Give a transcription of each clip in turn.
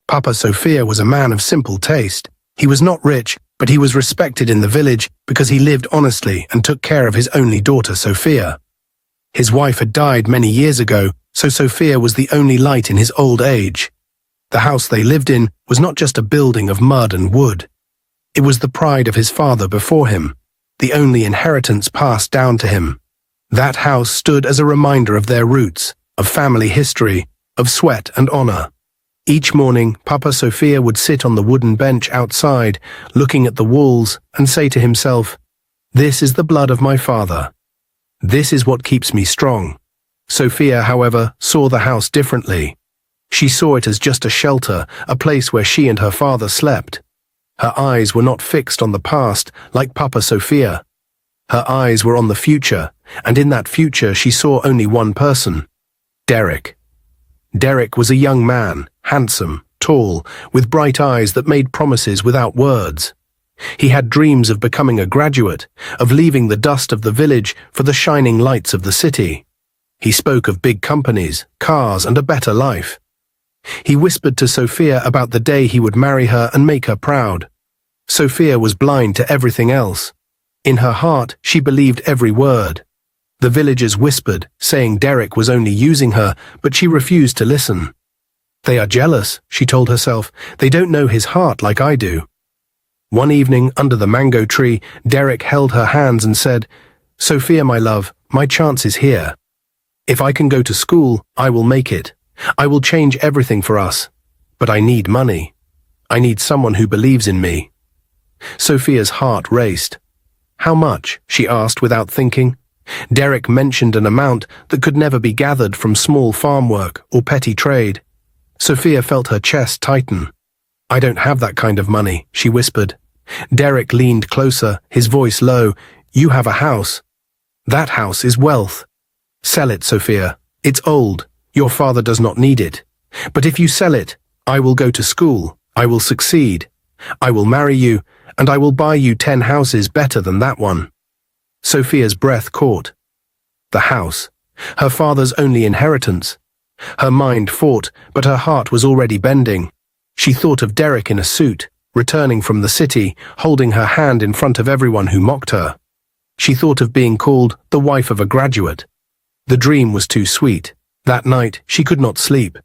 Papa Sophia was a man of simple taste. He was not rich, but he was respected in the village because he lived honestly and took care of his only daughter, Sophia. His wife had died many years ago, so Sophia was the only light in his old age. The house they lived in was not just a building of mud and wood. It was the pride of his father before him, the only inheritance passed down to him. That house stood as a reminder of their roots, of family history, of sweat and honor. Each morning, Papa Sophia would sit on the wooden bench outside, looking at the walls, and say to himself, "This is the blood of my father. This is what keeps me strong." Sophia, however, saw the house differently. She saw it as just a shelter, a place where she and her father slept. Her eyes were not fixed on the past, like Papa Sophia. Her eyes were on the future, and in that future she saw only one person: Derek. Derek was a young man, handsome, tall, with bright eyes that made promises without words. He had dreams of becoming a graduate, of leaving the dust of the village for the shining lights of the city. He spoke of big companies, cars, and a better life. He whispered to Sophia about the day he would marry her and make her proud. Sophia was blind to everything else. In her heart, she believed every word. The villagers whispered, saying Derek was only using her, but she refused to listen. "They are jealous," she told herself. "They don't know his heart like I do." One evening, under the mango tree, Derek held her hands and said, "Sophia, my love, my chance is here. If I can go to school, I will make it. I will change everything for us. But I need money. I need someone who believes in me." Sophia's heart raced. "How much?" she asked without thinking. Derek mentioned an amount that could never be gathered from small farm work or petty trade. Sophia felt her chest tighten. "I don't have that kind of money," she whispered. Derek leaned closer, his voice low. "You have a house. That house is wealth. Sell it, Sophia. It's old. Your father does not need it. But if you sell it, I will go to school. I will succeed. I will marry you, and I will buy you 10 houses better than that one." Sophia's breath caught. The house, her father's only inheritance. Her mind fought, but her heart was already bending. She thought of Derek in a suit, returning from the city, holding her hand in front of everyone who mocked her. She thought of being called the wife of a graduate. The dream was too sweet. That night, she could not sleep.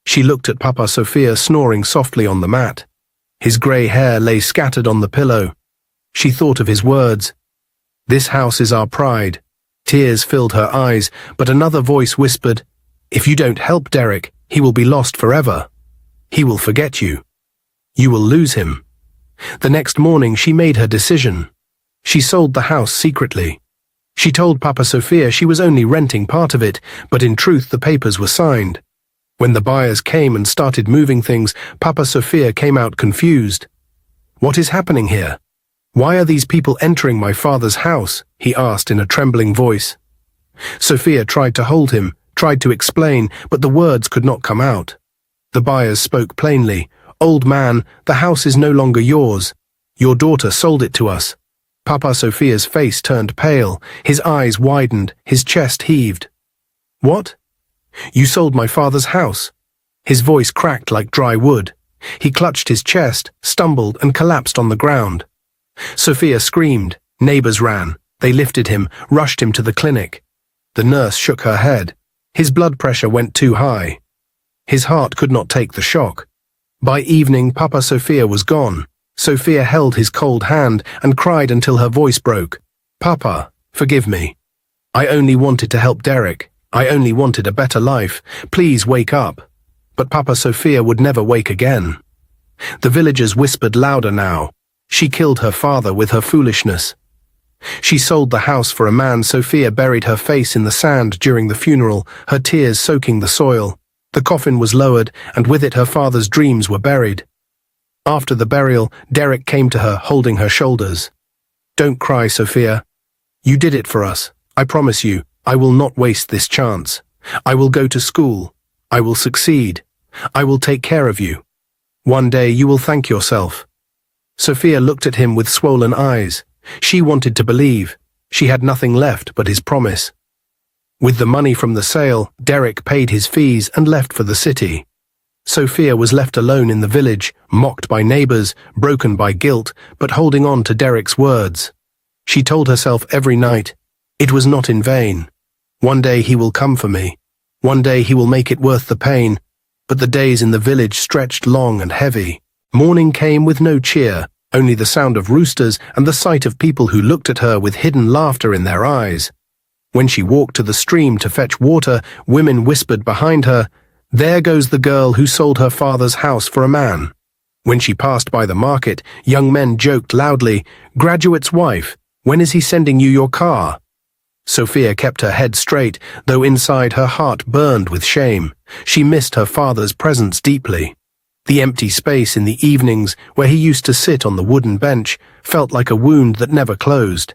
She looked at Papa Sophia snoring softly on the mat. His grey hair lay scattered on the pillow. She thought of his words. "This house is our pride." Tears filled her eyes, but another voice whispered, "If you don't help Derek, he will be lost forever. He will forget you. You will lose him." The next morning she made her decision. She sold the house secretly. She told Papa Sophia she was only renting part of it, but in truth the papers were signed. When the buyers came and started moving things, Papa Sophia came out confused. "What is happening here? Why are these people entering my father's house?" he asked in a trembling voice. Sophia tried to hold him, tried to explain, but the words could not come out. The buyers spoke plainly. "Old man, the house is no longer yours. Your daughter sold it to us." Papa Sophia's face turned pale, his eyes widened, his chest heaved. "What? You sold my father's house?" His voice cracked like dry wood. He clutched his chest, stumbled, and collapsed on the ground. Sophia screamed. Neighbors ran. They lifted him, rushed him to the clinic. The nurse shook her head. His blood pressure went too high. His heart could not take the shock. By evening, Papa Sophia was gone. Sophia held his cold hand and cried until her voice broke. "Papa, forgive me. I only wanted to help Derek. I only wanted a better life. Please wake up." But Papa Sophia would never wake again. The villagers whispered louder now. She killed her father with her foolishness. She sold the house for a man. Sophia buried her face in the sand during the funeral, her tears soaking the soil. The coffin was lowered, and with it her father's dreams were buried. After the burial, Derek came to her, holding her shoulders. "Don't cry, Sophia. You did it for us. I promise you, I will not waste this chance. I will go to school. I will succeed. I will take care of you. One day you will thank yourself." Sophia looked at him with swollen eyes. She wanted to believe. She had nothing left but his promise. With the money from the sale, Derek paid his fees and left for the city. Sophia was left alone in the village, mocked by neighbors, broken by guilt, but holding on to Derek's words. She told herself every night, "It was not in vain. One day he will come for me. One day he will make it worth the pain." But the days in the village stretched long and heavy. Morning came with no cheer, only the sound of roosters and the sight of people who looked at her with hidden laughter in their eyes. When she walked to the stream to fetch water, women whispered behind her, "There goes the girl who sold her father's house for a man." When she passed by the market, young men joked loudly, "Graduate's wife, when is he sending you your car?" Sophia kept her head straight, though inside her heart burned with shame. She missed her father's presence deeply. The empty space in the evenings, where he used to sit on the wooden bench, felt like a wound that never closed.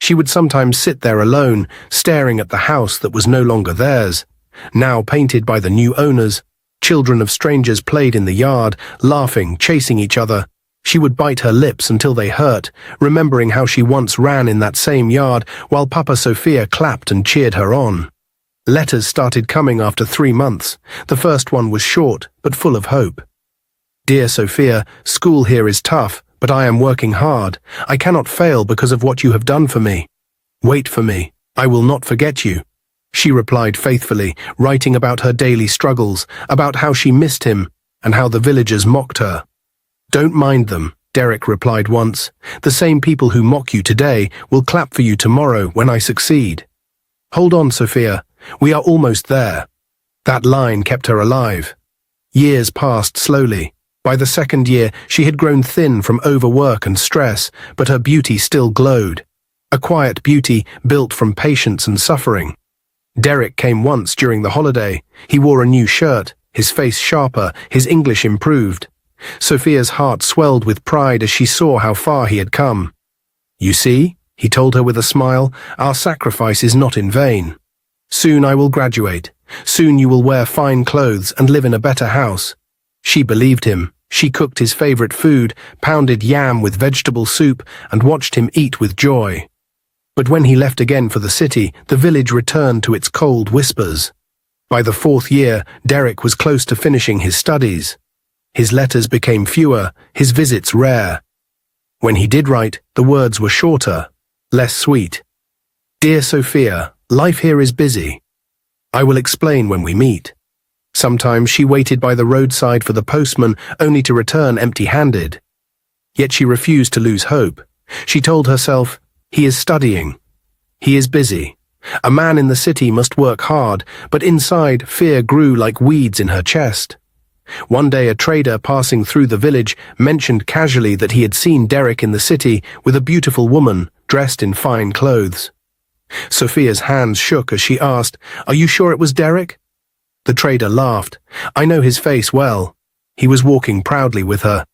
She would sometimes sit there alone, staring at the house that was no longer theirs. Now painted by the new owners, children of strangers played in the yard, laughing, chasing each other. She would bite her lips until they hurt, remembering how she once ran in that same yard while Papa Sophia clapped and cheered her on. Letters started coming after 3 months. The first one was short, but full of hope. "Dear Sophia, school here is tough, but I am working hard. I cannot fail because of what you have done for me. Wait for me. I will not forget you." She replied faithfully, writing about her daily struggles, about how she missed him, and how the villagers mocked her. "Don't mind them," Derek replied once. "The same people who mock you today will clap for you tomorrow when I succeed. Hold on, Sophia. We are almost there." That line kept her alive. Years passed slowly. By the second year, she had grown thin from overwork and stress, but her beauty still glowed. A quiet beauty built from patience and suffering. Derek came once during the holiday. He wore a new shirt, his face sharper, his English improved. Sophia's heart swelled with pride as she saw how far he had come. "You see," he told her with a smile, "our sacrifice is not in vain. Soon I will graduate. Soon you will wear fine clothes and live in a better house." She believed him. She cooked his favorite food, pounded yam with vegetable soup, and watched him eat with joy. But when he left again for the city, the village returned to its cold whispers. By the 4th year, Derek was close to finishing his studies. His letters became fewer, his visits rare. When he did write, the words were shorter, less sweet. "Dear Sophia, life here is busy. I will explain when we meet." Sometimes she waited by the roadside for the postman, only to return empty-handed. Yet she refused to lose hope. She told herself, "He is studying. He is busy. A man in the city must work hard," but inside fear grew like weeds in her chest. One day a trader passing through the village mentioned casually that he had seen Derek in the city with a beautiful woman dressed in fine clothes. Sophia's hands shook as she asked, "Are you sure it was Derek?" The trader laughed. "I know his face well." He was walking proudly with her.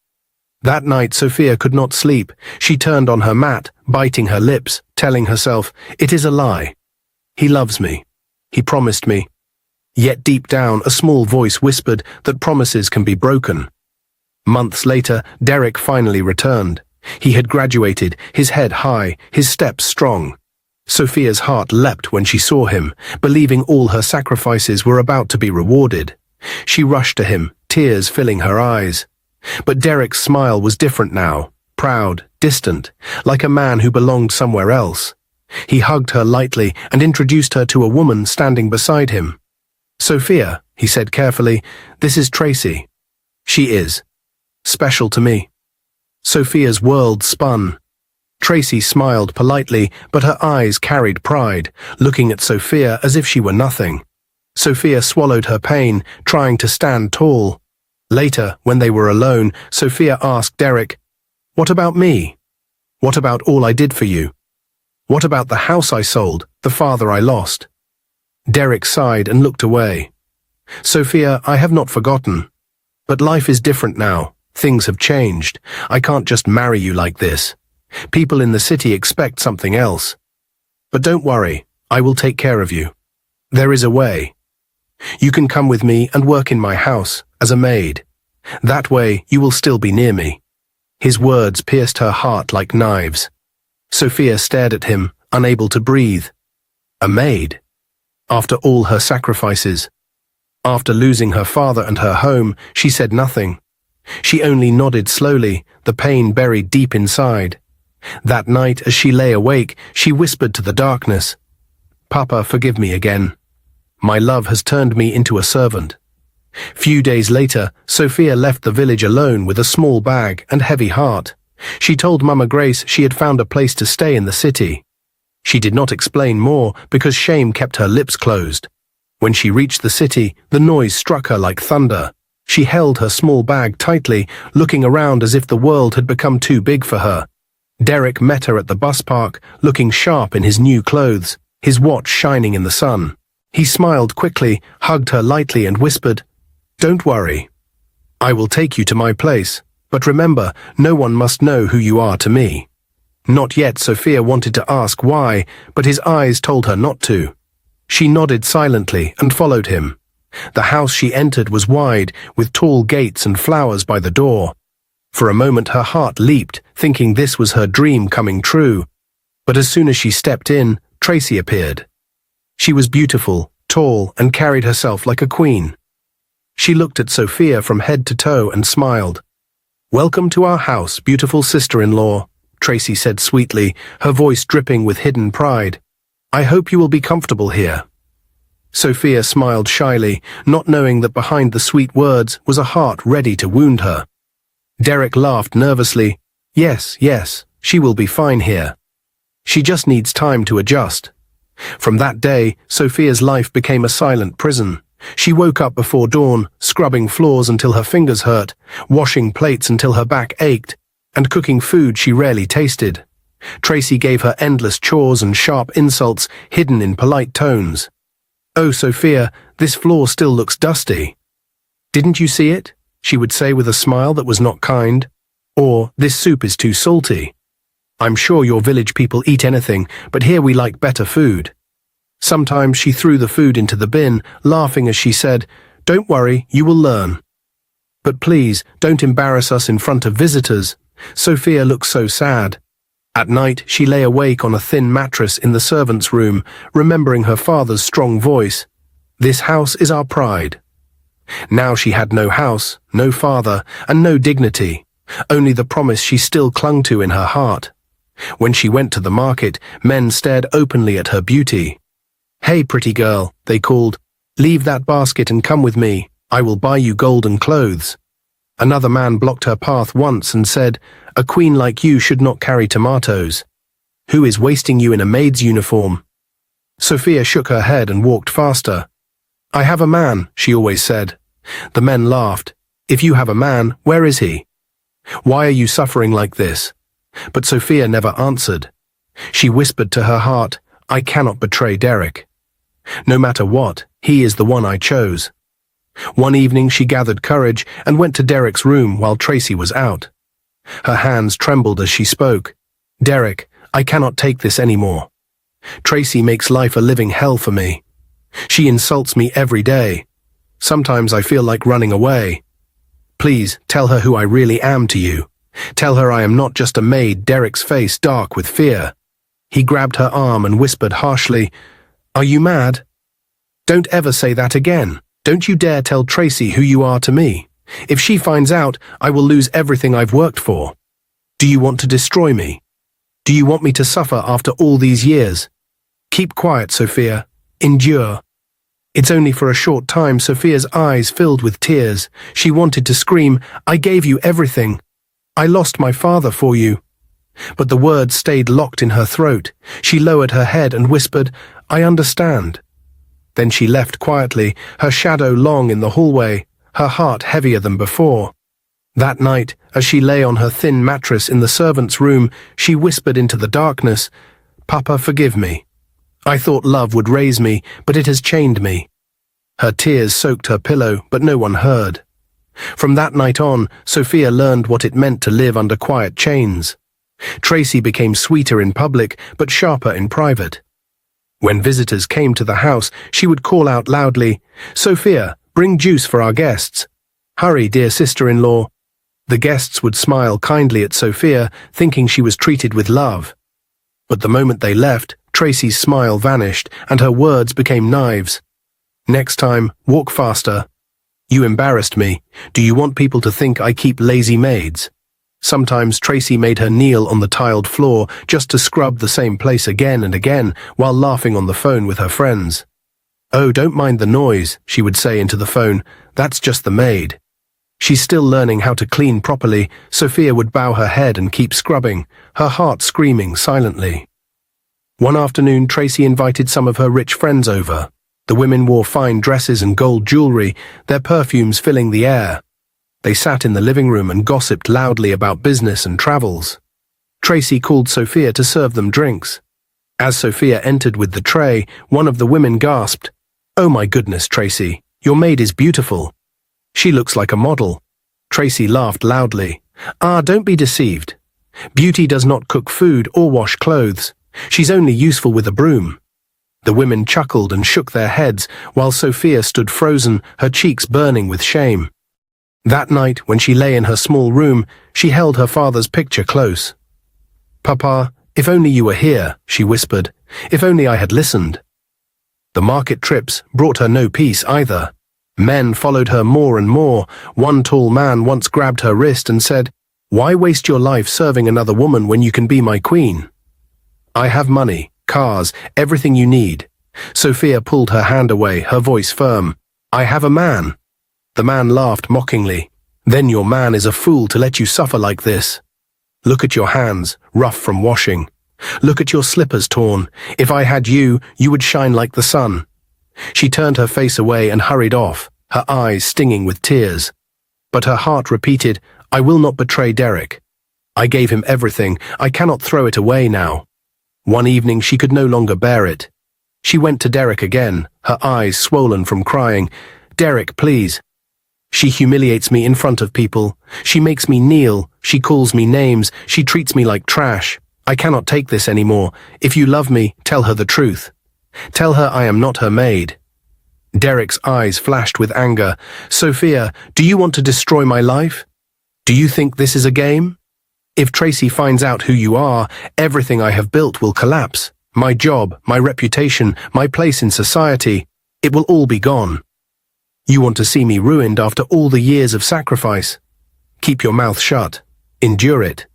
That night Sophia could not sleep. She turned on her mat, biting her lips, telling herself, "It is a lie. He loves me. He promised me." Yet deep down, a small voice whispered that promises can be broken. Months later, Derek finally returned. He had graduated, his head high, his steps strong. Sophia's heart leapt when she saw him, believing all her sacrifices were about to be rewarded. She rushed to him, tears filling her eyes. But Derek's smile was different now, proud, distant, like a man who belonged somewhere else. He hugged her lightly and introduced her to a woman standing beside him. "Sophia," he said carefully, "this is Tracy. She is special to me." Sophia's world spun. Tracy smiled politely, but her eyes carried pride, looking at Sophia as if she were nothing. Sophia swallowed her pain, trying to stand tall. Later, when they were alone, Sophia asked Derek, "What about me? What about all I did for you? What about the house I sold, the father I lost?" Derek sighed and looked away. "Sophia, I have not forgotten. But life is different now. Things have changed. I can't just marry you like this. People in the city expect something else. But don't worry, I will take care of you. There is a way. You can come with me and work in my house, as a maid. That way you will still be near me." His words pierced her heart like knives. Sophia stared at him, unable to breathe. A maid? After all her sacrifices? After losing her father and her home, she said nothing. She only nodded slowly, the pain buried deep inside. That night, as she lay awake, she whispered to the darkness, "Papa, forgive me again. My love has turned me into a servant." Few days later, Sophia left the village alone with a small bag and heavy heart. She told Mama Grace she had found a place to stay in the city. She did not explain more because shame kept her lips closed. When she reached the city, the noise struck her like thunder. She held her small bag tightly, looking around as if the world had become too big for her. Derek met her at the bus park, looking sharp in his new clothes, his watch shining in the sun. He smiled quickly, hugged her lightly and whispered, "Don't worry. I will take you to my place, but remember, no one must know who you are to me." Not yet. Sophia wanted to ask why, but his eyes told her not to. She nodded silently and followed him. The house she entered was wide, with tall gates and flowers by the door. For a moment her heart leaped, thinking this was her dream coming true. But as soon as she stepped in, Tracy appeared. She was beautiful, tall, and carried herself like a queen. She looked at Sophia from head to toe and smiled. "Welcome to our house, beautiful sister-in-law," Tracy said sweetly, her voice dripping with hidden pride. "I hope you will be comfortable here." Sophia smiled shyly, not knowing that behind the sweet words was a heart ready to wound her. Derek laughed nervously. Yes, she will be fine here. She just needs time to adjust." From that day, Sophia's life became a silent prison. She woke up before dawn, scrubbing floors until her fingers hurt, washing plates until her back ached, and cooking food she rarely tasted. Tracy gave her endless chores and sharp insults hidden in polite tones. "Oh, Sophia, this floor still looks dusty." "Didn't you see it?" she would say with a smile that was not kind. Or, "This soup is too salty. I'm sure your village people eat anything, but here we like better food." Sometimes she threw the food into the bin, laughing as she said, "Don't worry, you will learn. But please, don't embarrass us in front of visitors." Sophia looked so sad. At night, she lay awake on a thin mattress in the servants' room, remembering her father's strong voice. "This house is our pride." Now she had no house, no father, and no dignity, only the promise she still clung to in her heart. When she went to the market, men stared openly at her beauty. "Hey, pretty girl," they called. "Leave that basket and come with me. I will buy you golden clothes." Another man blocked her path once and said, "A queen like you should not carry tomatoes. Who is wasting you in a maid's uniform?" Sophia shook her head and walked faster. "I have a man," she always said. The men laughed. "If you have a man, where is he? Why are you suffering like this?" But Sophia never answered. She whispered to her heart, "I cannot betray Derek. No matter what, he is the one I chose." One evening she gathered courage and went to Derek's room while Tracy was out. Her hands trembled as she spoke. "Derek, I cannot take this anymore. Tracy makes life a living hell for me. She insults me every day. Sometimes I feel like running away. Please, tell her who I really am to you. Tell her I am not just a maid." Derek's face dark with fear. He grabbed her arm and whispered harshly, "Are you mad? Don't ever say that again. Don't you dare tell Tracy who you are to me. If she finds out, I will lose everything I've worked for. Do you want to destroy me? Do you want me to suffer after all these years? Keep quiet, Sophia. Endure." It's only for a short time. Sophia's eyes filled with tears. She wanted to scream, "I gave you everything. I lost my father for you." But the words stayed locked in her throat. She lowered her head and whispered, "I understand." Then she left quietly, her shadow long in the hallway, her heart heavier than before. That night, as she lay on her thin mattress in the servants' room, she whispered into the darkness, "Papa, forgive me. I thought love would raise me, but it has chained me." Her tears soaked her pillow, but no one heard. From that night on, Sophia learned what it meant to live under quiet chains. Tracy became sweeter in public, but sharper in private. When visitors came to the house, she would call out loudly, "Sophia, bring juice for our guests. Hurry, dear sister-in-law." The guests would smile kindly at Sophia, thinking she was treated with love. But the moment they left, Tracy's smile vanished, and her words became knives. Next time, walk faster. You embarrassed me. Do you want people to think I keep lazy maids? Sometimes Tracy made her kneel on the tiled floor just to scrub the same place again and again while laughing on the phone with her friends. "Oh, don't mind the noise," she would say into the phone. "That's just the maid." She's still learning how to clean properly. Sophia would bow her head and keep scrubbing, her heart screaming silently. One afternoon, Tracy invited some of her rich friends over. The women wore fine dresses and gold jewelry, their perfumes filling the air. They sat in the living room and gossiped loudly about business and travels. Tracy called Sophia to serve them drinks. As Sophia entered with the tray, one of the women gasped, "Oh my goodness, Tracy, your maid is beautiful. She looks like a model." Tracy laughed loudly. "Ah, don't be deceived. Beauty does not cook food or wash clothes. She's only useful with a broom." The women chuckled and shook their heads while Sophia stood frozen, her cheeks burning with shame. That night, when she lay in her small room, she held her father's picture close. "Papa, if only you were here," she whispered. "If only I had listened." The market trips brought her no peace either. Men followed her more and more. One tall man once grabbed her wrist and said, "Why waste your life serving another woman when you can be my queen?" "I have money, cars, everything you need." Sophia pulled her hand away, her voice firm. "I have a man." The man laughed mockingly. "Then your man is a fool to let you suffer like this. Look at your hands, rough from washing. Look at your slippers torn. If I had you, you would shine like the sun." She turned her face away and hurried off, her eyes stinging with tears. But her heart repeated, "I will not betray Derek. I gave him everything. I cannot throw it away now." One evening she could no longer bear it. She went to Derek again, her eyes swollen from crying. "Derek, please." "She humiliates me in front of people. She makes me kneel. She calls me names. She treats me like trash. I cannot take this anymore. If you love me, tell her the truth. Tell her I am not her maid." Derek's eyes flashed with anger. "Sophia, do you want to destroy my life? Do you think this is a game? If Tracy finds out who you are, everything I have built will collapse. My job, my reputation, my place in society, it will all be gone. You want to see me ruined after all the years of sacrifice? Keep your mouth shut. Endure it."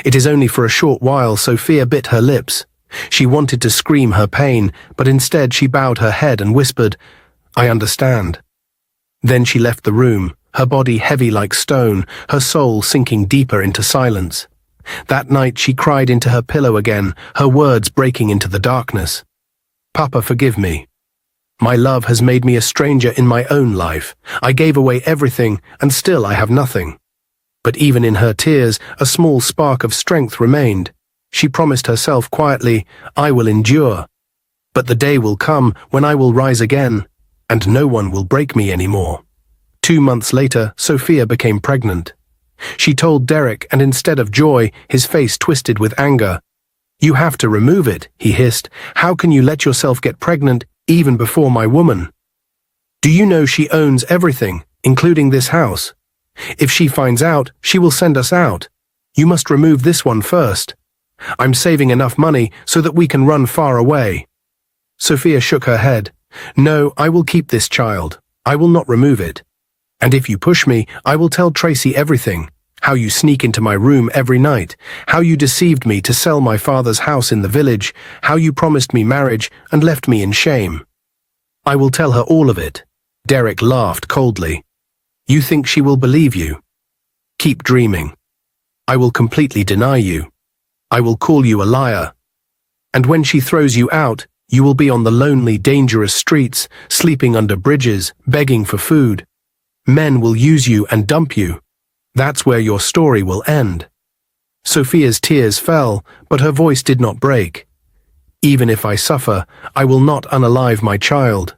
It is only for a short while Sophia bit her lips. She wanted to scream her pain, but instead she bowed her head and whispered, "I understand." Then she left the room, her body heavy like stone, her soul sinking deeper into silence. That night she cried into her pillow again, her words breaking into the darkness. "Papa, forgive me. My love has made me a stranger in my own life. I gave away everything, and still I have nothing." But even in her tears, a small spark of strength remained. She promised herself quietly, "I will endure. But the day will come when I will rise again, and no one will break me anymore." 2 months later, Sophia became pregnant. She told Derek, and instead of joy, his face twisted with anger. "You have to remove it," he hissed. "How can you let yourself get pregnant even before my woman? Do you know she owns everything, including this house? If she finds out, she will send us out. You must remove this one first. I'm saving enough money so that we can run far away." Sophia shook her head. "No, I will keep this child. I will not remove it. And if you push me, I will tell Tracy everything. How you sneak into my room every night, how you deceived me to sell my father's house in the village, how you promised me marriage and left me in shame. I will tell her all of it." Derek laughed coldly. "You think she will believe you? Keep dreaming. I will completely deny you. I will call you a liar. And when she throws you out, you will be on the lonely, dangerous streets, sleeping under bridges, begging for food. Men will use you and dump you. That's where your story will end." Sophia's tears fell, but her voice did not break. "Even if I suffer, I will not unalive my child."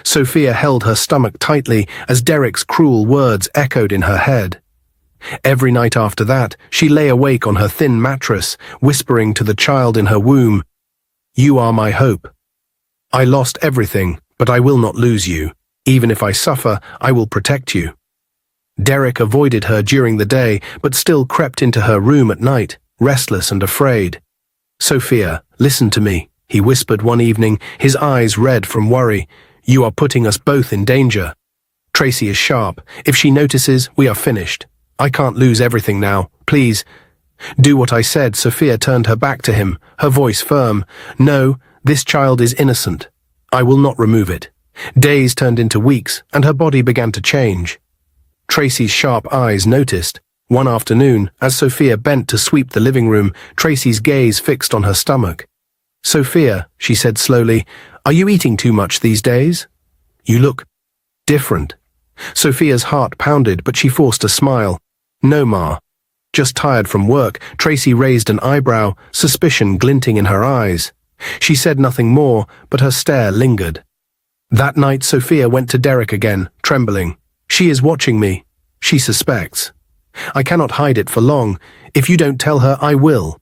Sophia held her stomach tightly as Derek's cruel words echoed in her head. Every night after that, she lay awake on her thin mattress, whispering to the child in her womb, "You are my hope. I lost everything, but I will not lose you. Even if I suffer, I will protect you." Derek avoided her during the day, but still crept into her room at night, restless and afraid. "Sophia, listen to me," he whispered one evening, his eyes red from worry. You are putting us both in danger. Tracy is sharp. If she notices, we are finished. I can't lose everything now. Please. Do what I said. Sophia turned her back to him, her voice firm. No, this child is innocent. I will not remove it. Days turned into weeks, and her body began to change. Tracy's sharp eyes noticed. One afternoon, as Sophia bent to sweep the living room, Tracy's gaze fixed on her stomach. Sophia, she said slowly, are you eating too much these days? You look different. Sophia's heart pounded, but she forced a smile. No, Ma. Just tired from work. Tracy raised an eyebrow, suspicion glinting in her eyes. She said nothing more, but her stare lingered. That night, Sophia went to Derek again, trembling. She is watching me. She suspects. I cannot hide it for long. If you don't tell her, I will.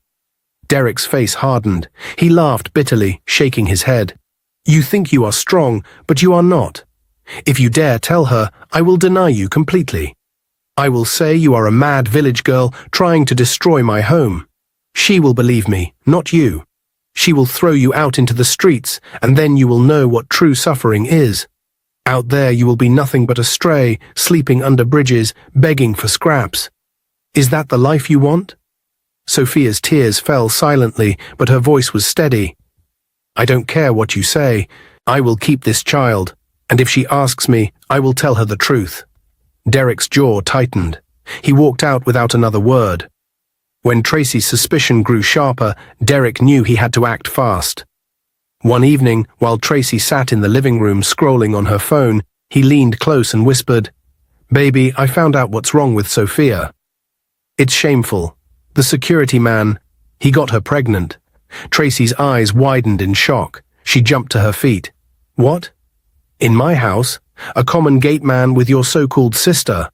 Derek's face hardened. He laughed bitterly, shaking his head. You think you are strong, but you are not. If you dare tell her, I will deny you completely. I will say you are a mad village girl trying to destroy my home. She will believe me, not you. She will throw you out into the streets, and then you will know what true suffering is. Out there you will be nothing but a stray, sleeping under bridges, begging for scraps. Is that the life you want? Sophia's tears fell silently, but her voice was steady. I don't care what you say. I will keep this child, and if she asks me, I will tell her the truth. Derek's jaw tightened. He walked out without another word. When Tracy's suspicion grew sharper, Derek knew he had to act fast. One evening, while Tracy sat in the living room scrolling on her phone, he leaned close and whispered, Baby, I found out what's wrong with Sophia. It's shameful. The security man, he got her pregnant. Tracy's eyes widened in shock. She jumped to her feet. What? In my house? A common gate man with your so-called sister?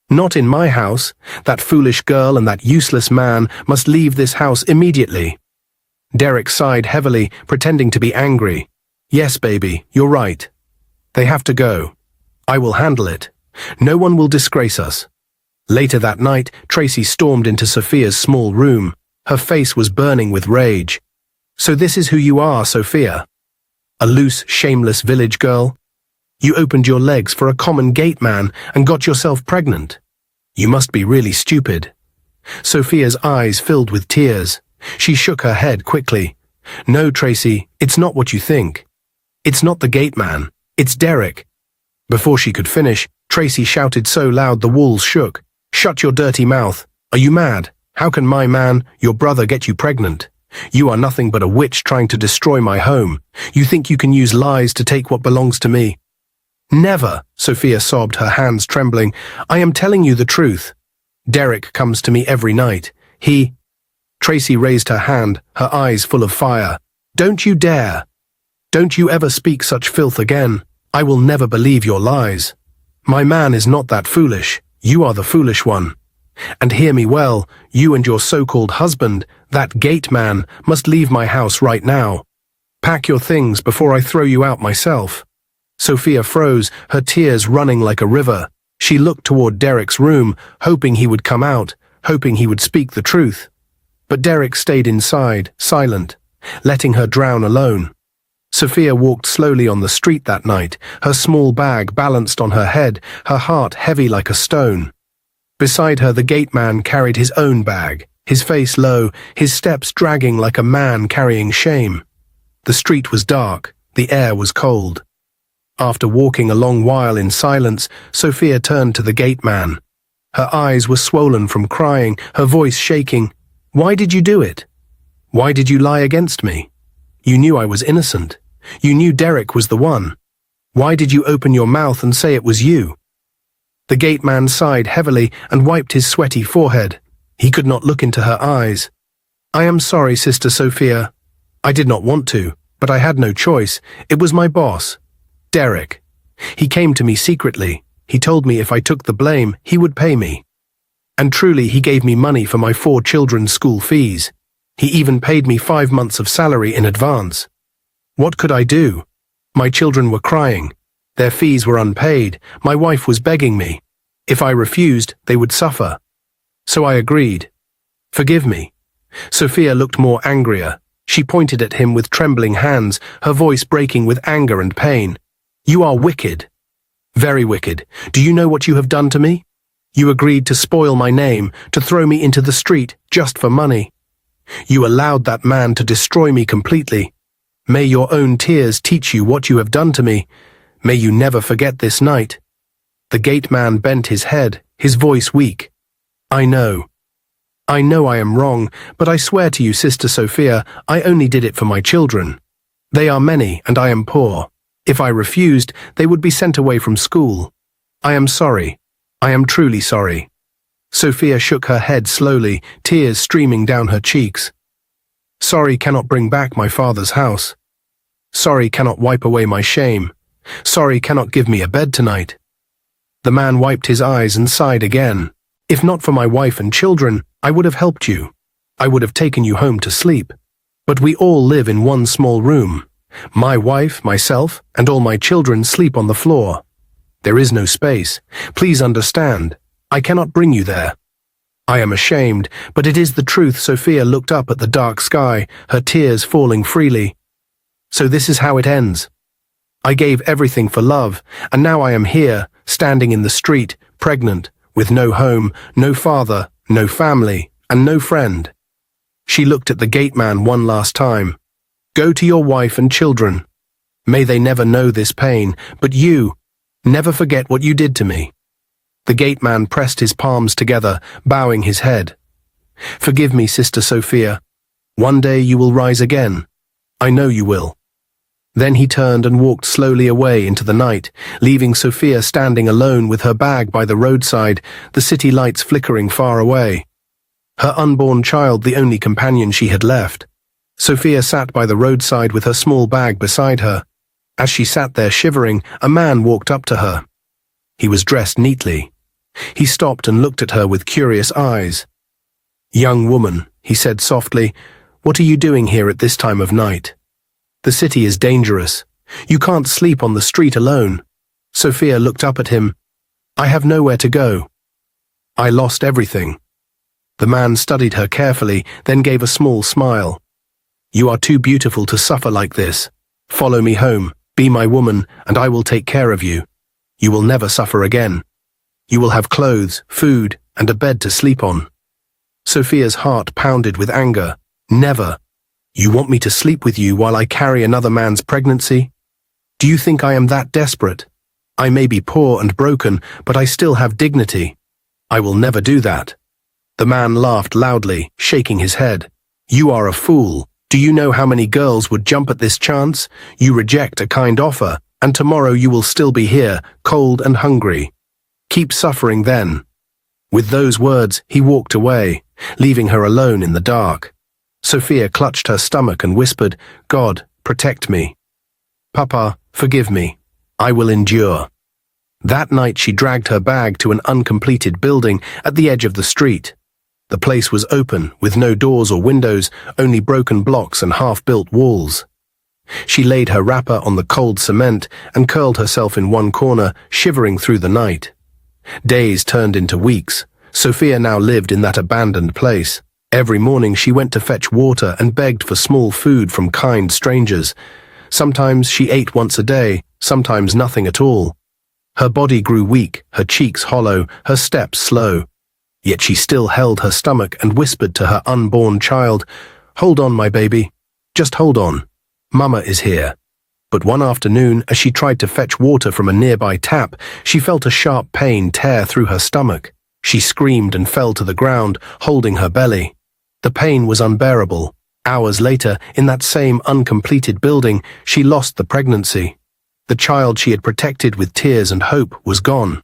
Not in my house. That foolish girl and that useless man must leave this house immediately. Derek sighed heavily, pretending to be angry. Yes, baby, you're right. They have to go. I will handle it. No one will disgrace us. Later that night, Tracy stormed into Sophia's small room. Her face was burning with rage. So this is who you are, Sophia? A loose, shameless village girl? You opened your legs for a common gate man and got yourself pregnant. You must be really stupid. Sophia's eyes filled with tears. She shook her head quickly. No, Tracy, it's not what you think. It's not the gate man. It's Derek. Before she could finish, Tracy shouted so loud the walls shook. Shut your dirty mouth. Are you mad? How can my man, your brother, get you pregnant? You are nothing but a witch trying to destroy my home. You think you can use lies to take what belongs to me? Never, Sophia sobbed, her hands trembling. I am telling you the truth. Derek comes to me every night. Tracy raised her hand, her eyes full of fire. Don't you dare. Don't you ever speak such filth again. I will never believe your lies. My man is not that foolish. You are the foolish one. And hear me well, you and your so-called husband, that gate man, must leave my house right now. Pack your things before I throw you out myself. Sophia froze, her tears running like a river. She looked toward Derek's room, hoping he would come out, hoping he would speak the truth. But Derek stayed inside, silent, letting her drown alone. Sophia walked slowly on the street that night, her small bag balanced on her head, her heart heavy like a stone. Beside her, the gate man carried his own bag, his face low, his steps dragging like a man carrying shame. The street was dark, the air was cold. After walking a long while in silence, Sophia turned to the gate man. Her eyes were swollen from crying, her voice shaking. Why did you do it? Why did you lie against me? You knew I was innocent. You knew Derek was the one. Why did you open your mouth and say it was you? The gate man sighed heavily and wiped his sweaty forehead. He could not look into her eyes. I am sorry, Sister Sophia. I did not want to, but I had no choice. It was my boss, Derek. He came to me secretly. He told me if I took the blame, he would pay me. And truly, he gave me money for my 4 children's school fees. He even paid me 5 months of salary in advance. What could I do? My children were crying. Their fees were unpaid. My wife was begging me. If I refused, they would suffer. So I agreed. Forgive me. Sophia looked more angrier. She pointed at him with trembling hands, her voice breaking with anger and pain. You are wicked. Very wicked. Do you know what you have done to me? You agreed to spoil my name, to throw me into the street, just for money. You allowed that man to destroy me completely. May your own tears teach you what you have done to me. May you never forget this night. The gate man bent his head, his voice weak. I know I am wrong, but I swear to you, Sister Sophia, I only did it for my children. They are many, and I am poor. If I refused, they would be sent away from school. I am sorry. I am truly sorry. Sophia shook her head slowly, tears streaming down her cheeks. Sorry cannot bring back my father's house. Sorry cannot wipe away my shame. Sorry cannot give me a bed tonight. The man wiped his eyes and sighed again. If not for my wife and children, I would have helped you. I would have taken you home to sleep. But we all live in one small room. My wife, myself, and all my children sleep on the floor. There is no space. Please understand. I cannot bring you there. I am ashamed, but it is the truth. Sophia looked up at the dark sky, her tears falling freely. So this is how it ends. I gave everything for love, and now I am here, standing in the street, pregnant, with no home, no father, no family, and no friend. She looked at the gate man one last time. Go to your wife and children. May they never know this pain, but you, never forget what you did to me. The gate man pressed his palms together, bowing his head. Forgive me, Sister Sophia. One day you will rise again. I know you will. Then he turned and walked slowly away into the night, leaving Sophia standing alone with her bag by the roadside, the city lights flickering far away. Her unborn child the only companion she had left. Sophia sat by the roadside with her small bag beside her. As she sat there shivering, a man walked up to her. He was dressed neatly. He stopped and looked at her with curious eyes. Young woman, he said softly, what are you doing here at this time of night? The city is dangerous. You can't sleep on the street alone. Sophia looked up at him. I have nowhere to go. I lost everything. The man studied her carefully, then gave a small smile. You are too beautiful to suffer like this. Follow me home, be my woman, and I will take care of you. You will never suffer again. You will have clothes, food, and a bed to sleep on. Sophia's heart pounded with anger. Never. You want me to sleep with you while I carry another man's pregnancy? Do you think I am that desperate? I may be poor and broken, but I still have dignity. I will never do that. The man laughed loudly, shaking his head. You are a fool. Do you know how many girls would jump at this chance? You reject a kind offer, and tomorrow you will still be here, cold and hungry. Keep suffering then. With those words, he walked away, leaving her alone in the dark. Sophia clutched her stomach and whispered, God, protect me. Papa, forgive me. I will endure. That night she dragged her bag to an uncompleted building at the edge of the street. The place was open, with no doors or windows, only broken blocks and half-built walls. She laid her wrapper on the cold cement and curled herself in one corner, shivering through the night. Days turned into weeks. Sophia now lived in that abandoned place. Every morning she went to fetch water and begged for small food from kind strangers. Sometimes she ate once a day, sometimes nothing at all. Her body grew weak, her cheeks hollow, her steps slow. Yet she still held her stomach and whispered to her unborn child, Hold on, my baby. Just hold on. Mama is here. But one afternoon, as she tried to fetch water from a nearby tap, she felt a sharp pain tear through her stomach. She screamed and fell to the ground, holding her belly. The pain was unbearable. Hours later, in that same uncompleted building, she lost the pregnancy. The child she had protected with tears and hope was gone.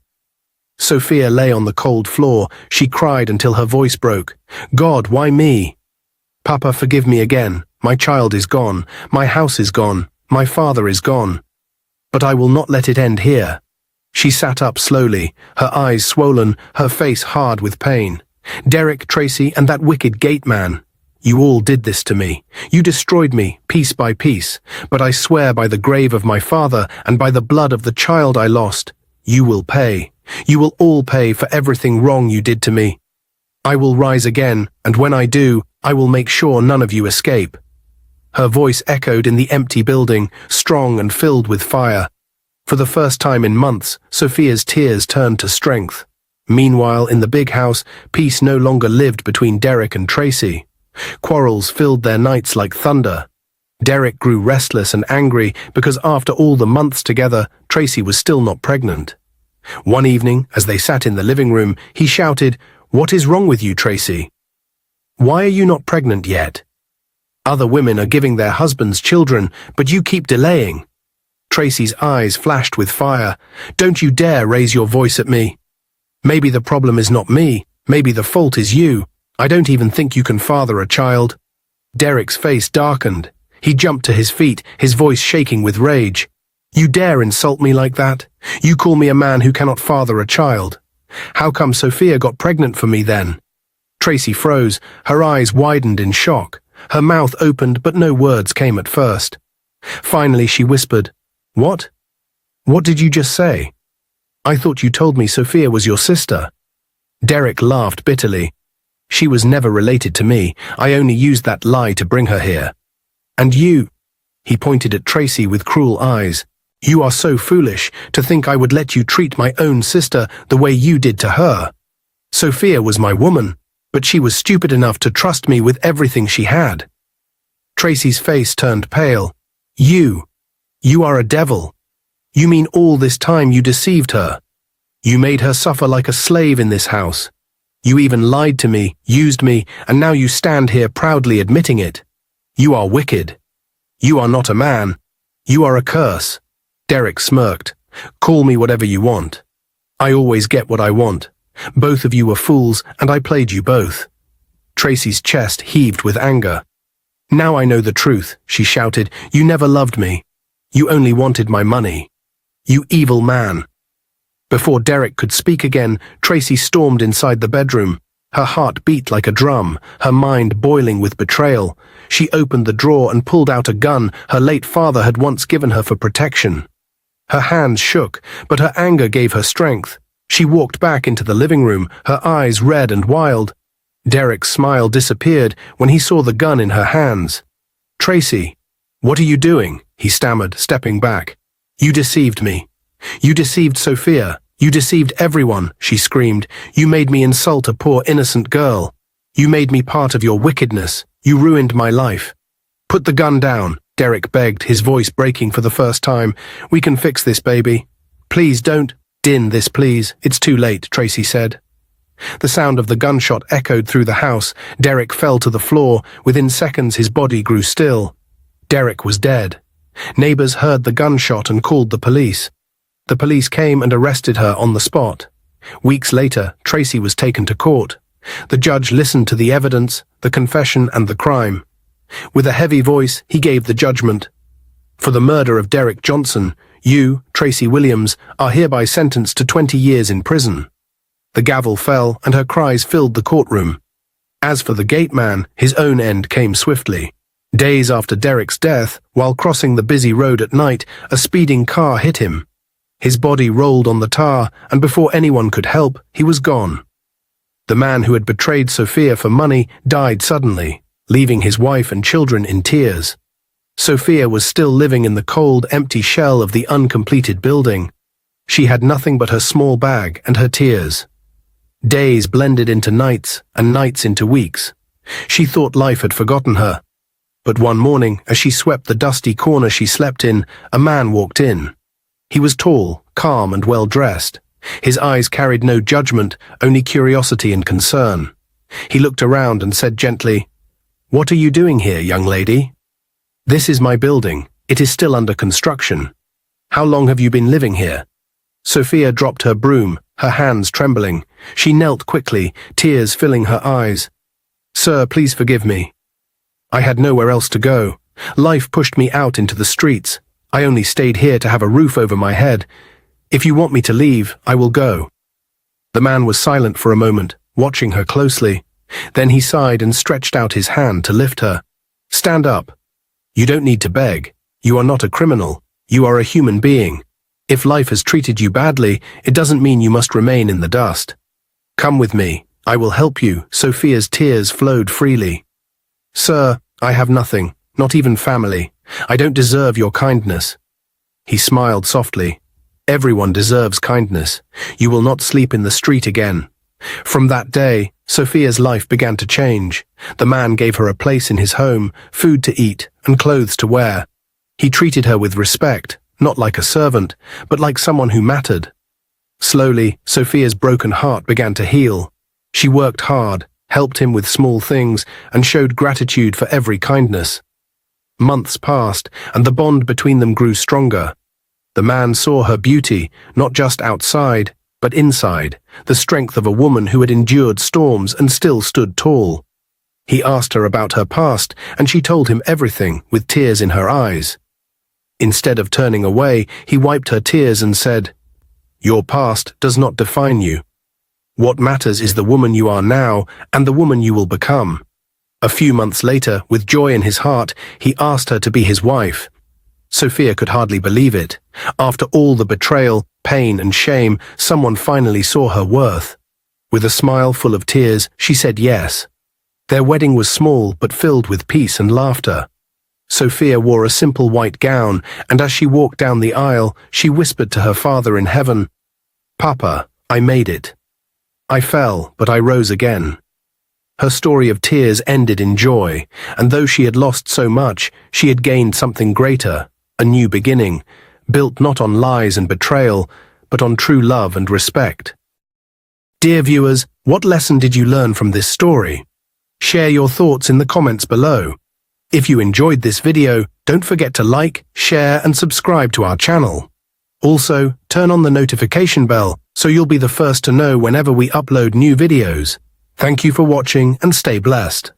Sophia lay on the cold floor. She cried until her voice broke. God, why me? Papa, forgive me again. My child is gone. My house is gone. My father is gone. But I will not let it end here. She sat up slowly, her eyes swollen, her face hard with pain. Derek, Tracy, and that wicked gate man. You all did this to me. You destroyed me, piece by piece. But I swear by the grave of my father and by the blood of the child I lost, you will pay. You will all pay for everything wrong you did to me. I will rise again, and when I do, I will make sure none of you escape. Her voice echoed in the empty building, strong and filled with fire. For the first time in months, Sophia's tears turned to strength. Meanwhile, in the big house, peace no longer lived between Derek and Tracy. Quarrels filled their nights like thunder. Derek grew restless and angry because after all the months together, Tracy was still not pregnant. One evening, as they sat in the living room, he shouted, "What is wrong with you, Tracy? Why are you not pregnant yet? Other women are giving their husbands children, but you keep delaying." Tracy's eyes flashed with fire. "Don't you dare raise your voice at me. Maybe the problem is not me. Maybe the fault is you. I don't even think you can father a child." Derek's face darkened. He jumped to his feet, his voice shaking with rage. "You dare insult me like that? You call me a man who cannot father a child? How come Sophia got pregnant for me then?" Tracy froze, her eyes widened in shock. Her mouth opened, but no words came at first. Finally she whispered, "What? What did you just say? I thought you told me Sophia was your sister." Derek laughed bitterly. "She was never related to me. I only used that lie to bring her here. And you," he pointed at Tracy with cruel eyes, "you are so foolish to think I would let you treat my own sister the way you did to her. Sophia was my woman, but she was stupid enough to trust me with everything she had." Tracy's face turned pale. You are a devil. You mean all this time you deceived her? You made her suffer like a slave in this house. You even lied to me, used me, and now you stand here proudly admitting it. You are wicked. You are not a man. You are a curse." Derek smirked. "Call me whatever you want. I always get what I want. Both of you were fools, and I played you both." Tracy's chest heaved with anger. "Now I know the truth," she shouted. "You never loved me. You only wanted my money. You evil man." Before Derek could speak again, Tracy stormed inside the bedroom. Her heart beat like a drum, her mind boiling with betrayal. She opened the drawer and pulled out a gun her late father had once given her for protection. Her hands shook, but her anger gave her strength. She walked back into the living room, her eyes red and wild. Derek's smile disappeared when he saw the gun in her hands. "Tracy, what are you doing?" he stammered, stepping back. "You deceived me. You deceived Sophia. You deceived everyone," she screamed. "You made me insult a poor innocent girl. You made me part of your wickedness. You ruined my life." "Put the gun down," Derek begged, his voice breaking for the first time. "We can fix this, baby. Please don't din this, please. It's too late," Tracy said. The sound of the gunshot echoed through the house. Derek fell to the floor. Within seconds his body grew still. Derek was dead. Neighbors heard the gunshot and called the police. The police came and arrested her on the spot. Weeks later, Tracy was taken to court. The judge listened to the evidence, the confession, and the crime. With a heavy voice, he gave the judgment. "For the murder of Derek Johnson, you, Tracy Williams, are hereby sentenced to 20 years in prison." The gavel fell, and her cries filled the courtroom. As for the gate man, his own end came swiftly. Days after Derek's death, while crossing the busy road at night, a speeding car hit him. His body rolled on the tar, and before anyone could help, he was gone. The man who had betrayed Sophia for money died suddenly, leaving his wife and children in tears. Sophia was still living in the cold, empty shell of the uncompleted building. She had nothing but her small bag and her tears. Days blended into nights, and nights into weeks. She thought life had forgotten her. But one morning, as she swept the dusty corner she slept in, a man walked in. He was tall, calm, and well-dressed. His eyes carried no judgment, only curiosity and concern. He looked around and said gently, "What are you doing here, young lady?" "This is my building. It is still under construction." "How long have you been living here?" Sophia dropped her broom, her hands trembling. She knelt quickly, tears filling her eyes. "Sir, please forgive me. I had nowhere else to go. Life pushed me out into the streets. I only stayed here to have a roof over my head. If you want me to leave, I will go." The man was silent for a moment, watching her closely. Then he sighed and stretched out his hand to lift her. "Stand up. You don't need to beg. You are not a criminal. You are a human being. If life has treated you badly, it doesn't mean you must remain in the dust. Come with me. I will help you." Sophia's tears flowed freely. "Sir, I have nothing, not even family. I don't deserve your kindness." He smiled softly. Everyone deserves kindness. You will not sleep in the street again. From that day, Sophia's life began to change. The man gave her a place in his home, food to eat, and clothes to wear. He treated her with respect, not like a servant, but like someone who mattered. Slowly, Sophia's broken heart began to heal. She worked hard, helped him with small things, and showed gratitude for every kindness. Months passed, and the bond between them grew stronger. The man saw her beauty, not just outside, but inside, the strength of a woman who had endured storms and still stood tall. He asked her about her past, and she told him everything, with tears in her eyes. Instead of turning away, he wiped her tears and said, "Your past does not define you. What matters is the woman you are now and the woman you will become." A few months later, with joy in his heart, he asked her to be his wife. Sophia could hardly believe it. After all the betrayal, pain, and shame, someone finally saw her worth. With a smile full of tears, she said yes. Their wedding was small but filled with peace and laughter. Sophia wore a simple white gown, and as she walked down the aisle, she whispered to her father in heaven, "Papa, I made it. I fell, but I rose again." Her story of tears ended in joy, and though she had lost so much, she had gained something greater, a new beginning, built not on lies and betrayal, but on true love and respect. Dear viewers, what lesson did you learn from this story? Share your thoughts in the comments below. If you enjoyed this video, don't forget to like, share, and subscribe to our channel. Also, turn on the notification bell so you'll be the first to know whenever we upload new videos. Thank you for watching and stay blessed.